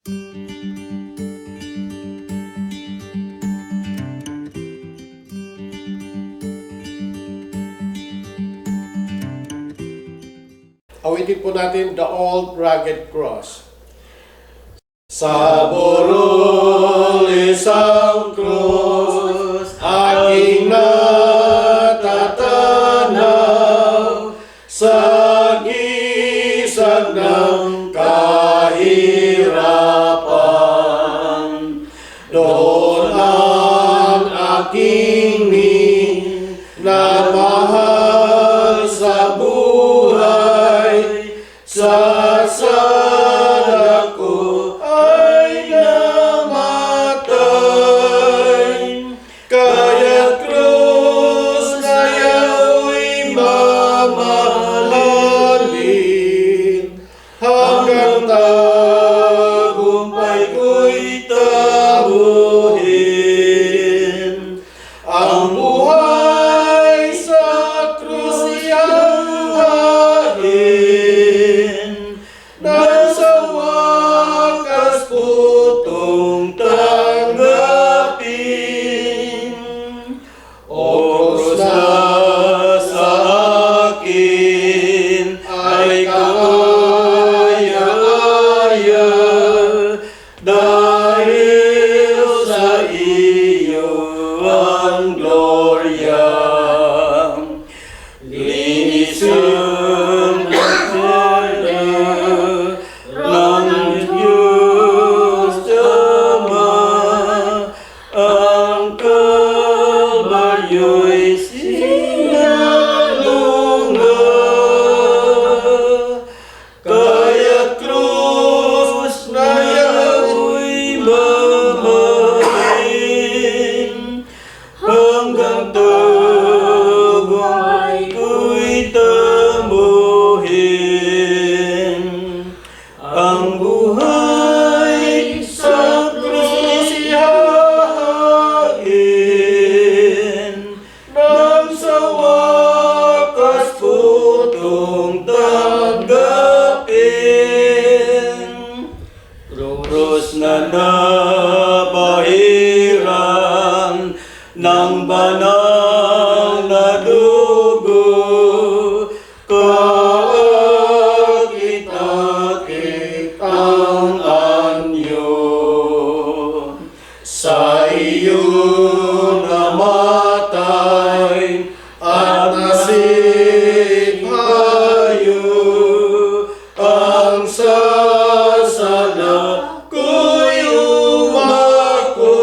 Awitin po natin The Old Rugged Cross. Sa burol isang krus, aking natatanaw, sa gisag ng kahirapan. Doon ang aking minamahal sa buhay, sasada ko ay namatay. Kaya krus na yao'y mamahalin, hanggang tagumpay ko'y tabuhin. Ang buhay sa krus ihahain, nang sa wakas putong tanggapin. O krus na sa akin ay kaaya-aya, dahil sa iyo ang glorya. Linisin ng Diyos Ama, ang Kalbaryo'y sinalunga. Kaya't krus na yao'y mamahalin, hanggang tagumpay ko'y tamuhin. Ang buhay sa krus ihahain, nang sa wakas putong tanggapin. Krus na nabahiran ng banal na dugo, kaagit-agit ang anyo. Sa iyo namatay at nasiphayo, ang sasala ko'y umako.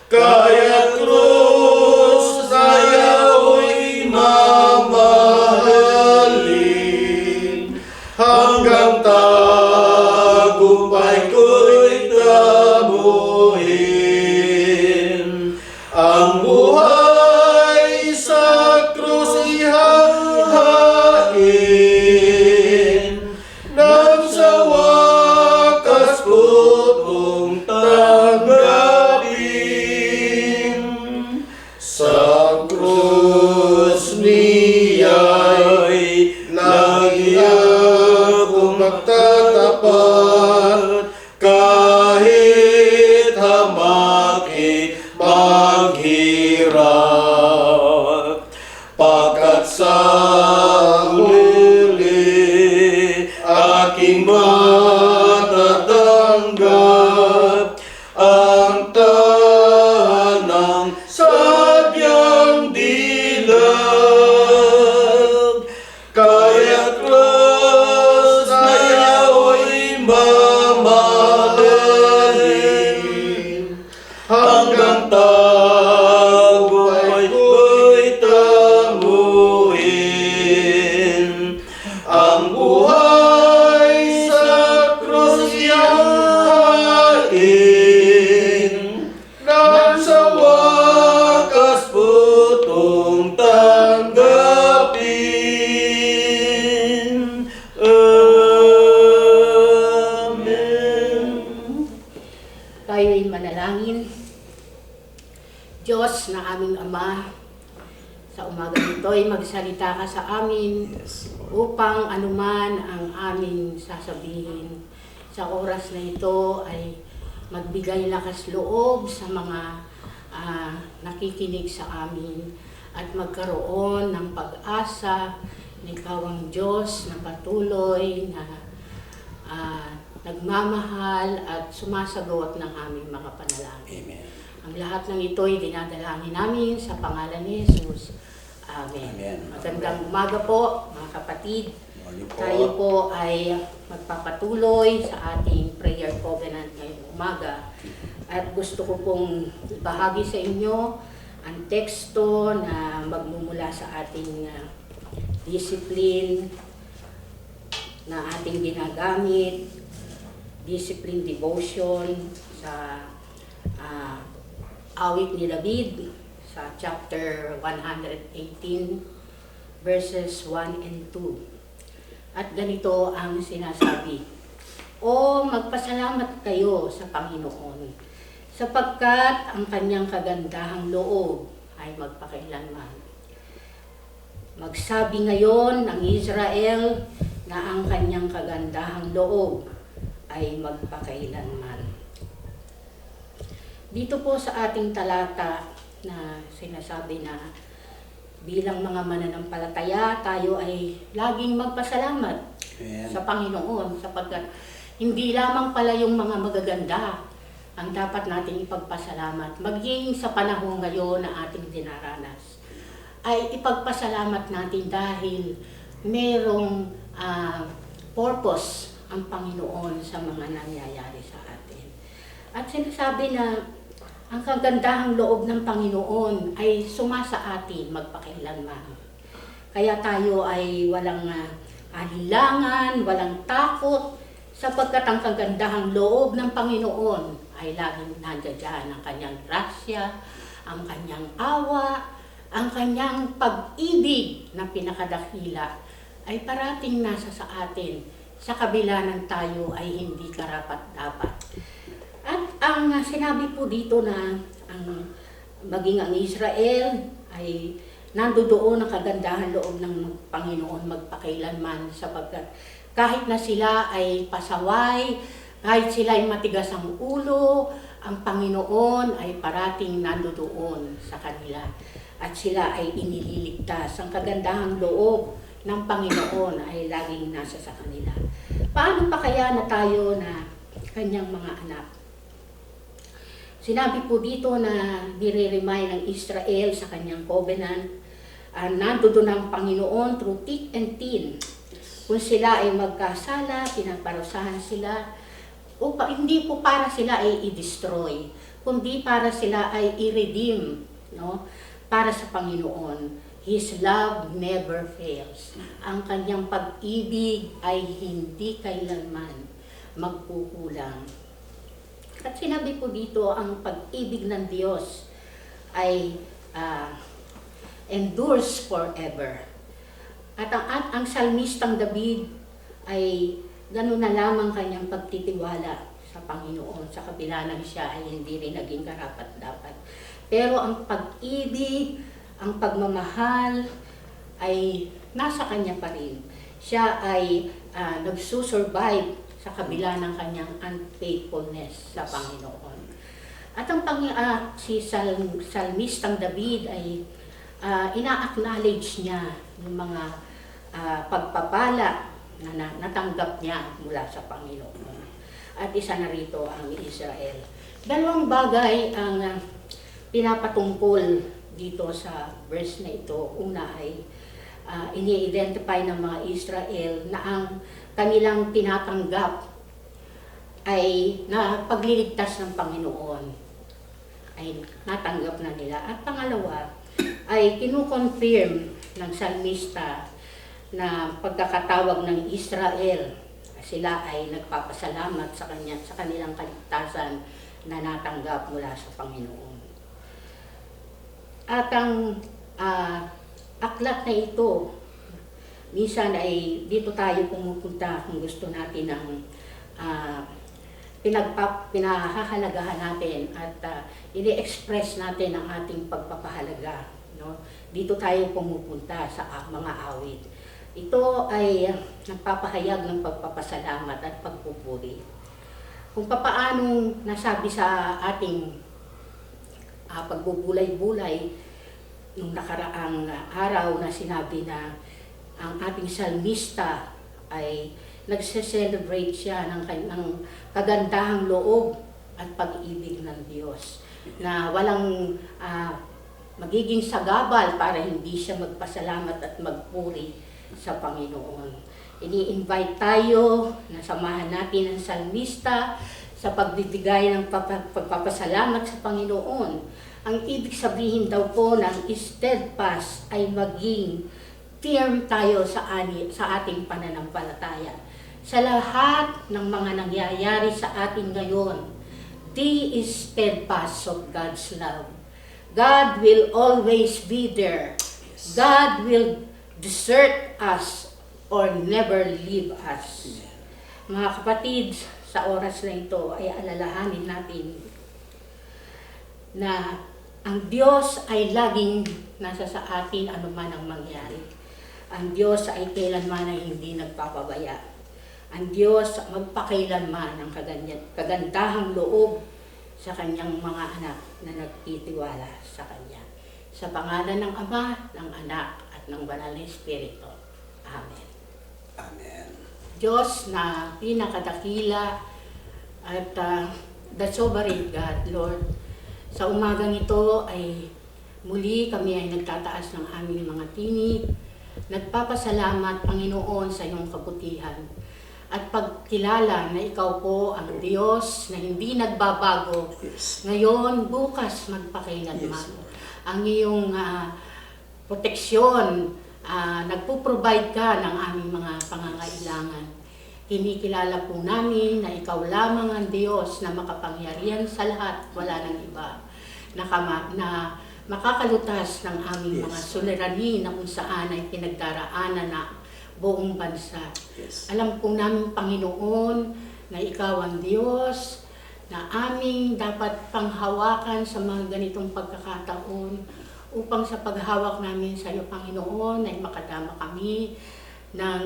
Kaya krus na yao'y mamahalin, hanggang tagumpay ko'y tamuhin. Ang buhay sa krus ihahain, nang sa wakas putong tanggapin. Sa krus niya'y lagi akong magtatapat, kahit hamaki maghirap. Pagkat sa huli aking matatanggap ang tahanang sadyang dilag. Kaya krus na yao'y mamahalin, hanggang tagumpay ko'y tamuhin. Ang buhay sa krus ihahain, nang sa wakas putong tanggapin. Amen. Tayo'y manalangin. Diyos na aming Ama, sa umaga nito'y magsalita ka sa amin upang anuman ang aming sasabihin sa oras na ito ay magbigay lakas loob sa mga nakikinig sa amin at magkaroon ng pag-asa na ikaw ang Diyos na patuloy na nagmamahal at sumasagot ng aming mga panalangin. Amen. Ang lahat ng ito ay dinadalangin namin sa pangalan ni Jesus. Amen. Amen. Magandang umaga po, mga kapatid. Morning po. Tayo po ay magpapatuloy sa ating prayer covenant ngayong umaga. At gusto ko pong ibahagi sa inyo ang teksto na magmumula sa ating discipline na ating ginagamit, discipline devotion sa awit ni David sa chapter 118 verses 1 and 2. At ganito ang sinasabi: O magpasalamat kayo sa Panginoon, sapagkat ang kanyang kagandahang loob ay magpakailanman. Magsabi ngayon ang Israel na ang kanyang kagandahang loob ay magpakailanman. Dito po sa ating talata na sinasabi na bilang mga mananampalataya, tayo ay laging magpasalamat Amen. sa Panginoon sapagkat hindi lamang pala yung mga magaganda ang dapat nating ipagpasalamat. Maging sa panahon ngayon na ating dinaranas, ay ipagpasalamat natin dahil merong purpose ang Panginoon sa mga nangyayari sa atin. At sinasabi na ang kagandahang loob ng Panginoon ay sumasa atin magpakailanman. Kaya tayo ay walang alinlangan, walang takot, sapagkat ang kagandahang loob ng Panginoon ay laging nandiyan ang kanyang grasya, ang kanyang awa, ang kanyang pag-ibig na pinakadakila ay parating nasa sa atin sa kabila ng tayo ay hindi karapat-dapat. At ang sinabi po dito na maging ang Israel ay nandoon ang kagandahan loob ng Panginoon magpakailanman sapagkat kahit na sila ay pasaway, kahit sila ay matigas ang ulo, ang Panginoon ay parating nandoon sa kanila at sila ay inililigtas. Ang kagandahang loob ng Panginoon ay laging nasa sa kanila. Paano pa kaya na tayo na kanyang mga anak? Sinabi po dito na nire-remind ng Israel sa kanyang covenant, nandoon ang Panginoon through thick and thin. Kung sila ay magkasala, pinaparusahan sila, hindi po para sila ay i-destroy, kundi para sila ay i-redeem, no? Para sa Panginoon. His love never fails. Ang kanyang pag-ibig ay hindi kailanman magkukulang. At sinabi po dito, ang pag-ibig ng Diyos ay endures forever. At ang salmistang David ay gano'n na lamang kanyang pagtitiwala sa Panginoon sa kabila ng siya ay hindi rin naging karapat-dapat. Pero ang pag-ibig, ang pagmamahal ay nasa kanya pa rin. Siya ay nagsusurvive sa kabila ng kanyang unfaithfulness sa Panginoon. At ang si salmistang David ay ina-acknowledge niya yung mga pagpapala na natanggap niya mula sa Panginoon. At isa na rito ang Israel. Dalawang bagay ang pinapatungkol dito sa verse na ito. Una ay ini-identify ng mga Israel na ang kanilang tinatanggap ay na pagliligtas ng Panginoon ay natanggap na nila. At pangalawa ay kinukonfirm ng salmista na pagkakatawag ng Israel, sila ay nagpapasalamat sa kanilang kaligtasan na natanggap mula sa Panginoon. At ang aklat na ito, minsan ay dito tayo pumupunta kung gusto natin ng pinahahalagahan natin at ini-express natin ang ating pagpapahalaga. No? Dito tayo pumupunta sa mga awit. Ito ay nagpapahayag ng pagpapasalamat at pagpupuri. Kung papaanong nasabi sa ating pagbubulay-bulay nung nakaraang araw na sinabi na ang ating salmista ay nagse-celebrate siya ng kagandahang loob at pag-ibig ng Diyos na walang magiging sagabal para hindi siya magpasalamat at magpuri sa Panginoon. Ini-invite tayo na samahan natin ang salmista sa pagbibigay ng pagpapasalamat sa Panginoon. Ang ibig sabihin daw po ng steadfast ay maging firm tayo sa ating pananampalataya. Sa lahat ng mga nangyayari sa atin ngayon, be steadfast of God's love. God will always be there. God will desert us or never leave us. Mga kapatid, sa oras na ito ay alalahanin natin na ang Diyos ay laging nasa sa atin anuman ang mangyari. Ang Diyos ay kailanman ay hindi nagpapabaya. Ang Diyos magpakailanman ang kagandahang loob sa kanyang mga anak na nagtitiwala sa Kanya. Sa pangalan ng Ama, ng Anak, at ng Banal na Espiritu. Amen. Amen. Diyos na pinakadakila at the sovereign God, Lord, sa umagang ito ay muli kami ay nagtataas ng aming mga tinig, nagpapasalamat, Panginoon, sa iyong kabutihan at pagkilala na ikaw po ang Diyos na hindi nagbabago. Yes. Ngayon, bukas, magpakailanman. Yes. Ang iyong proteksyon, nagpo-provide ka ng aming mga pangangailangan. Kinikilala po namin na ikaw lamang ang Diyos na makapangyarihan sa lahat, wala nang iba, na makakalutas ng aming mga suliranin na kung saan ay pinagdaraanan na buong bansa. Yes. Alam po namin, Panginoon, na ikaw ang Diyos, na aming dapat panghawakan sa mga ganitong pagkakataon upang sa paghawak namin sa iyo, Panginoon, ay makadama kami ng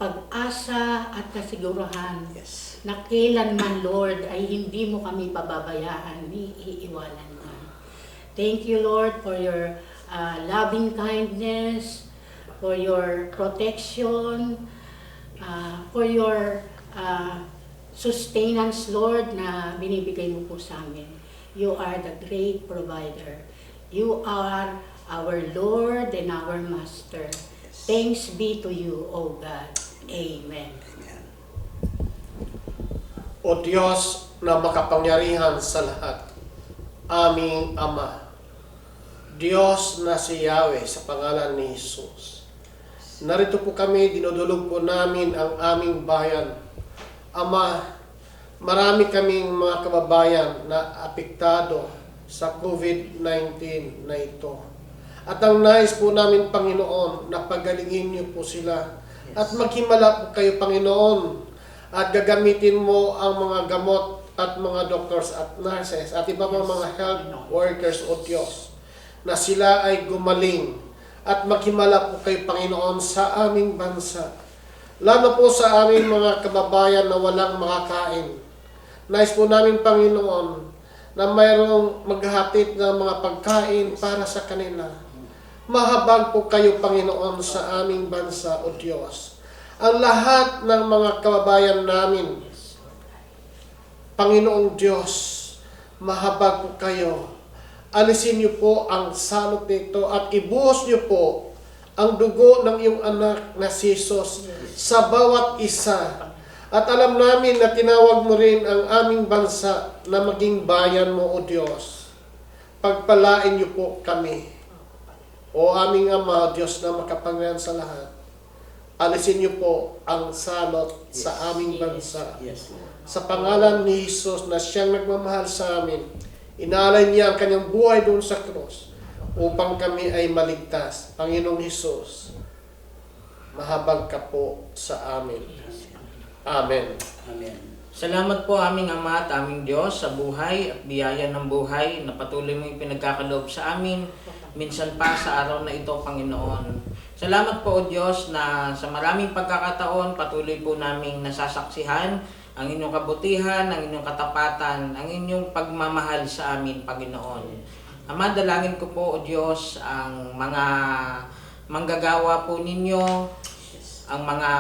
pag-asa at kasigurahan na kailanman, Lord, ay hindi mo kami pababayaan ni iiwanan mo. Thank you, Lord, for your loving kindness, for your protection, for your sustenance, Lord, na binibigay mo po sa amin. You are the great provider. You are our Lord and our Master. Thanks be to you, O God. Amen. Amen. O Diyos na makapangyarihan sa lahat, aming Ama, Diyos na si Yahweh sa pangalan ni Jesus. Narito po kami, dinudulog po namin ang aming bayan. Ama, marami kaming mga kababayan na apektado sa COVID-19 na ito. At ang nais po namin, Panginoon, na pagalingin niyo po sila. At maghimala po kayo, Panginoon, at gagamitin mo ang mga gamot at mga doctors at nurses at iba pang mga health workers, O Diyos, na sila ay gumaling. At maghimala po kayo, Panginoon, sa aming bansa. Lalo po sa aming mga kababayan na walang makakain. Nais po namin, Panginoon, na mayroong maghahatid ng mga pagkain para sa kanila. Mahabag po kayo, Panginoon, sa aming bansa, O Diyos. Ang lahat ng mga kababayan namin, Panginoong Diyos, mahabag po kayo. Alisin niyo po ang salot nito at ibuhos niyo po ang dugo ng iyong anak na si Jesus sa bawat isa. At alam namin na tinawag mo rin ang aming bansa na maging bayan mo, O Diyos. Pagpalain niyo po kami. O aming Ama, Diyos na makapangyarihan sa lahat, alisin niyo po ang salot sa aming bansa. Yes, Lord. Sa pangalan ni Jesus na siyang nagmamahal sa amin, inaalay niya ang kanyang buhay doon sa krus upang kami ay maligtas. Panginoong Jesus, mahabag ka po sa amin. Amen. Amen. Salamat po aming Ama at aming Diyos sa buhay at biyaya ng buhay na patuloy mong ipinagkakaloob sa amin minsan pa sa araw na ito, Panginoon. Salamat po o Diyos na sa maraming pagkakataon patuloy po naming nasasaksihan ang inyong kabutihan, ang inyong katapatan, ang inyong pagmamahal sa amin, Panginoon. Ama, dalangin ko po o Diyos ang mga manggagawa po ninyo, ang mga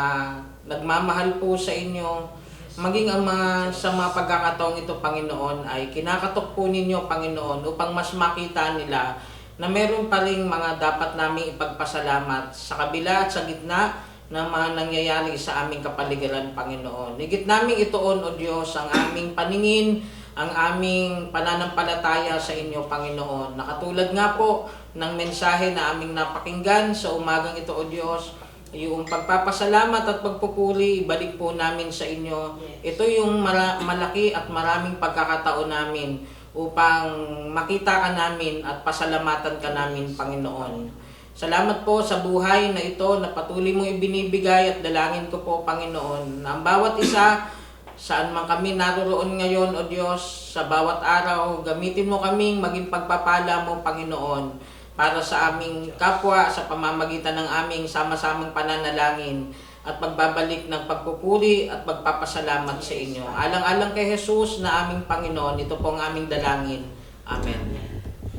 nagmamahal po sa inyo, maging ang mga sa mga pagkakataong ito, Panginoon, ay kinakatok po ninyo, Panginoon, upang mas makita nila na meron pa ring mga dapat naming ipagpasalamat sa kabila at sa gitna ng mga nangyayari sa aming kapaligiran, Panginoon. Higit namin ituon, O Diyos, ang aming paningin, ang aming pananampalataya sa inyo, Panginoon. Nakatulad nga po ng mensahe na aming napakinggan sa umagang ito, O Diyos, yung pagpapasalamat at pagpupuri, ibalik po namin sa inyo. Ito yung malaki at maraming pagkakataon namin upang makita ka namin at pasalamatan ka namin, Panginoon. Salamat po sa buhay na ito na patuloy mong ibinibigay at dalangin ko po, Panginoon, na ang bawat isa, saan man kami naroroon ngayon, O Diyos, sa bawat araw, gamitin mo kaming maging pagpapala mo, Panginoon, para sa aming kapwa, sa pamamagitan ng aming sama-samang pananalangin at pagbabalik ng pagpupuri at pagpapasalamat sa inyo. Alang-alang kay Jesus na aming Panginoon, ito po ang aming dalangin. Amen.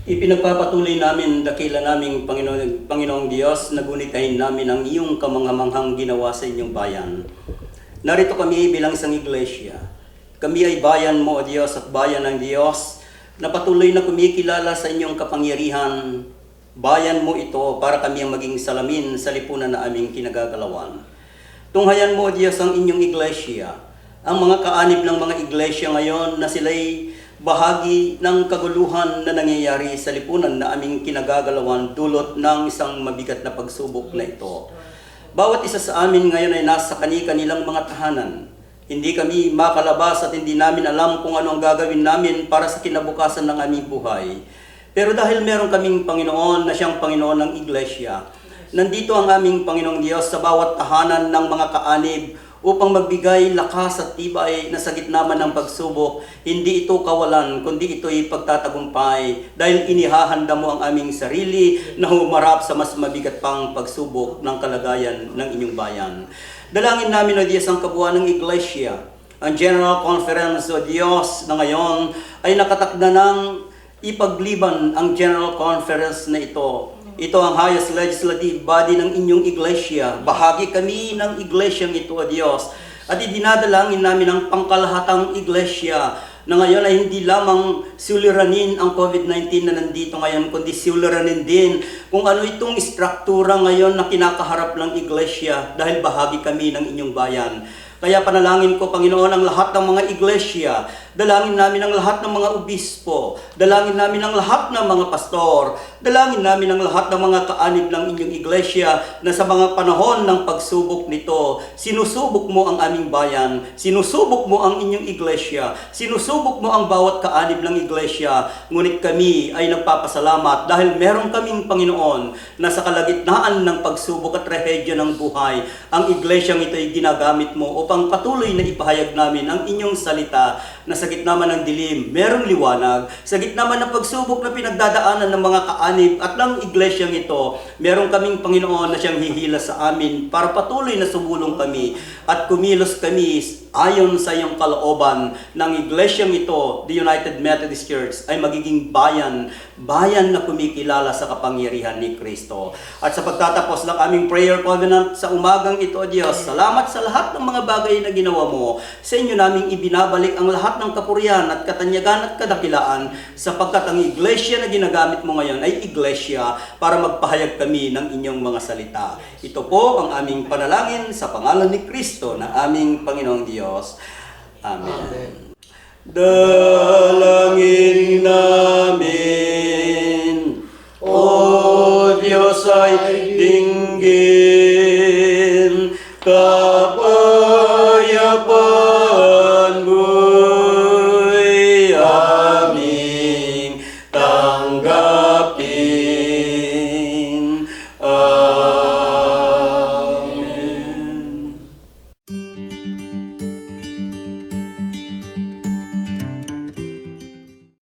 Ipinagpapatuloy namin, dakila naming Panginoong Diyos, nagunitahin namin ang iyong kamangamanghang ginawa sa inyong bayan. Narito kami bilang isang iglesia. Kami ay bayan mo, O Diyos, at bayan ng Diyos, na patuloy na kumikilala sa inyong kapangyarihan. Bayan mo ito para kami ang maging salamin sa lipunan na aming kinagagalawan. Tunghayan mo, O Diyos, ang inyong iglesia, ang mga kaanib ng mga iglesia ngayon na sila'y bahagi ng kaguluhan na nangyayari sa lipunan na aming kinagagalawan dulot ng isang mabigat na pagsubok na ito. Bawat isa sa amin ngayon ay nasa kani-kanilang mga tahanan. Hindi kami makalabas at hindi namin alam kung ano ang gagawin namin para sa kinabukasan ng aming buhay. Pero dahil meron kaming Panginoon na siyang Panginoon ng iglesia, nandito ang aming Panginoong Diyos sa bawat tahanan ng mga kaanib upang magbigay lakas at tibay na sa gitna man ng pagsubok, hindi ito kawalan, kundi ito'y pagtatagumpay dahil inihahanda mo ang aming sarili na humarap sa mas mabigat pang pagsubok ng kalagayan ng inyong bayan. Dalangin namin, O Diyos, ang kabuuan ng iglesia. Ang General Conference, O Diyos, na ngayon ay nakatakda ng ipagliban ang General Conference na ito. Ito ang highest legislative body ng inyong iglesia. Bahagi kami ng iglesyang ito, O Diyos. At idinadalangin namin ang pangkalahatang iglesia na ngayon ay hindi lamang suliranin ang COVID-19 na nandito ngayon, kundi suliranin din kung ano itong istruktura ngayon na kinakaharap ng iglesia dahil bahagi kami ng inyong bayan. Kaya panalangin ko, Panginoon, ang lahat ng mga iglesia, dalangin namin ang lahat ng mga obispo, dalangin namin ang lahat ng mga pastor, dalangin namin ang lahat ng mga kaanib ng inyong iglesia na sa mga panahon ng pagsubok nito, sinusubok mo ang aming bayan, sinusubok mo ang inyong iglesia, sinusubok mo ang bawat kaanib ng iglesia, ngunit kami ay nagpapasalamat dahil meron kaming Panginoon na sa kalagitnaan ng pagsubok at trahedya ng buhay, ang iglesyang ito ay ginagamit mo upang patuloy na ipahayag namin ang inyong salita na sa gitna man ng dilim, merong liwanag. Sa gitna man ng pagsubok na pinagdadaanan ng mga kaanib at ng iglesyang ito, meron kaming Panginoon na siyang hihila sa amin para patuloy na sumulong kami at kumilos kami ayon sa iyong kalooban ng iglesyang ito, the United Methodist Church, ay magiging bayan na kumikilala sa kapangyarihan ni Kristo. At sa pagtatapos ng aming prayer covenant sa umagang ito, Diyos, salamat sa lahat ng mga bagay na ginawa mo. Sa inyo naming ibinabalik ang lahat ng kapurihan at katanyagan at kadakilaan sapagkat ang iglesia na ginagamit mo ngayon ay iglesia para magpahayag kami ng inyong mga salita. Ito po ang aming panalangin sa pangalan ni Kristo na aming Panginoong Diyos. Amen. Dalangin namin, O Diyos ay dinggin